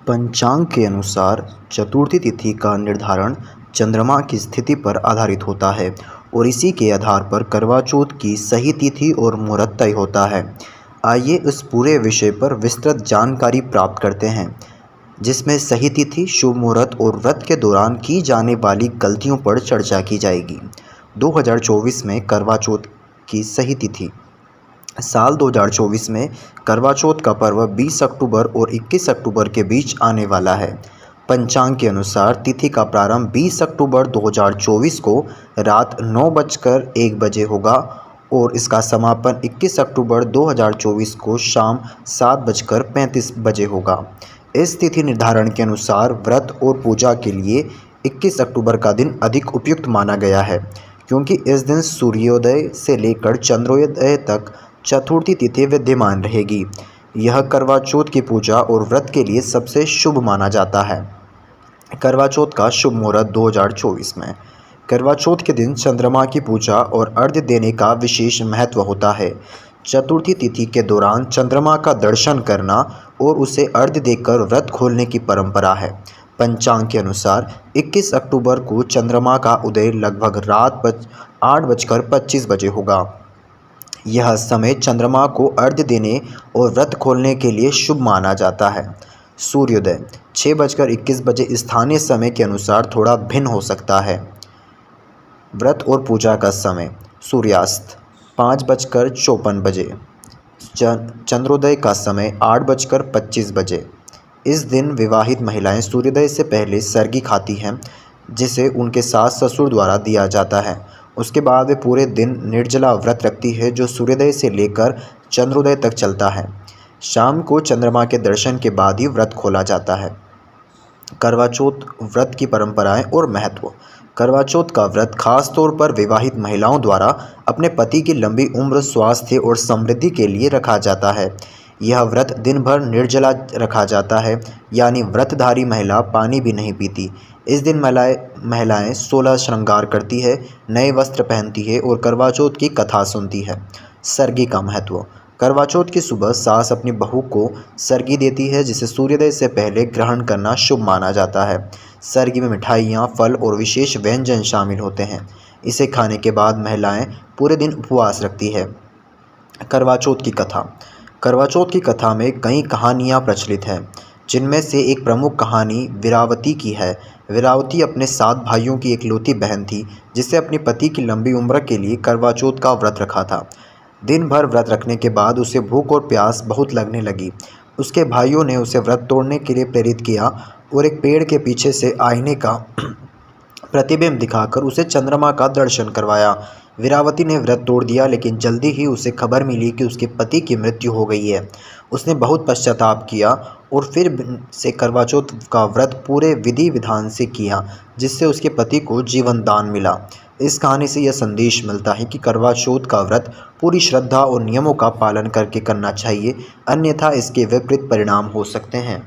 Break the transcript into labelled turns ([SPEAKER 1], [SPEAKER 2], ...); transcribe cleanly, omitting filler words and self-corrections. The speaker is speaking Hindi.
[SPEAKER 1] पंचांग के अनुसार चतुर्थी तिथि का निर्धारण चंद्रमा की स्थिति पर आधारित होता है और इसी के आधार पर करवा चौथ की सही तिथि और मुहूर्त तय होता है। आइए इस पूरे विषय पर विस्तृत जानकारी प्राप्त करते हैं, जिसमें सही तिथि, शुभ मुहूर्त और व्रत के दौरान की जाने वाली गलतियों पर चर्चा की जाएगी। 2024 में करवा चौथ की सही तिथि। साल 2024 में करवा चौथ का पर्व 20 अक्टूबर और 21 अक्टूबर के बीच आने वाला है। पंचांग के अनुसार तिथि का प्रारंभ 20 अक्टूबर 2024 को रात 9:01 होगा और इसका समापन 21 अक्टूबर 2024 को शाम 7:35 होगा। इस तिथि निर्धारण के अनुसार व्रत और पूजा के लिए 21 अक्टूबर का दिन अधिक उपयुक्त माना गया है, क्योंकि इस दिन सूर्योदय से लेकर चंद्रोदय तक चतुर्थी तिथि विद्यमान रहेगी। यह करवा चौथ की पूजा और व्रत के लिए सबसे शुभ माना जाता है। करवा चौथ का शुभ मुहूर्त 2024 में। करवा चौथ के दिन चंद्रमा की पूजा और अर्घ्य देने का विशेष महत्व होता है। चतुर्थी तिथि के दौरान चंद्रमा का दर्शन करना और उसे अर्घ्य देकर व्रत खोलने की परंपरा है। पंचांग के अनुसार 21 अक्टूबर को चंद्रमा का उदय लगभग रात 8:25 होगा। यह समय चंद्रमा को अर्घ्य देने और व्रत खोलने के लिए शुभ माना जाता है। सूर्योदय 6:21 स्थानीय समय के अनुसार थोड़ा भिन्न हो सकता है। व्रत और पूजा का समय। सूर्यास्त 5:54 चंद्रोदय का समय 8:25। इस दिन विवाहित महिलाएं सूर्योदय से पहले सरगी खाती हैं, जिसे उनके सास ससुर द्वारा दिया जाता है। उसके बाद वे पूरे दिन निर्जला व्रत रखती है, जो सूर्योदय से लेकर चंद्रोदय तक चलता है। शाम को चंद्रमा के दर्शन के बाद ही व्रत खोला जाता है। करवा चौथ व्रत की परंपराएं और महत्व। करवा चौथ का व्रत खास तौर पर विवाहित महिलाओं द्वारा अपने पति की लंबी उम्र, स्वास्थ्य और समृद्धि के लिए रखा जाता है। यह व्रत दिन भर निर्जला रखा जाता है, यानी व्रतधारी महिला पानी भी नहीं पीती। इस दिन महिलाएं 16 श्रृंगार करती है, नए वस्त्र पहनती है और करवा चौथ की कथा सुनती है। सरगी का महत्व। करवा चौथ की सुबह सास अपनी बहू को सरगी देती है, जिसे सूर्योदय से पहले ग्रहण करना शुभ माना जाता है। सरगी में मिठाइयाँ, फल और विशेष व्यंजन शामिल होते हैं। इसे खाने के बाद महिलाएं पूरे दिन उपवास रखती है। करवा चौथ की कथा। करवा चौथ की कथा में कई कहानियाँ प्रचलित हैं, जिनमें से एक प्रमुख कहानी वीरावती की है। वीरावती अपने 7 भाइयों की इकलौती बहन थी, जिसे अपने पति की लंबी उम्र के लिए करवा चौथ का व्रत रखा था। दिन भर व्रत रखने के बाद उसे भूख और प्यास बहुत लगने लगी। उसके भाइयों ने उसे व्रत तोड़ने के लिए प्रेरित किया और एक पेड़ के पीछे से आईने का प्रतिबिंब दिखाकर उसे चंद्रमा का दर्शन करवाया। वीरावती ने व्रत तोड़ दिया, लेकिन जल्दी ही उसे खबर मिली कि उसके पति की मृत्यु हो गई है। उसने बहुत पश्चाताप किया और फिर से करवा चौथ का व्रत पूरे विधि विधान से किया, जिससे उसके पति को जीवन दान मिला। इस कहानी से यह संदेश मिलता है कि करवा चौथ का व्रत पूरी श्रद्धा और नियमों का पालन करके करना चाहिए, अन्यथा इसके विपरीत परिणाम हो सकते हैं।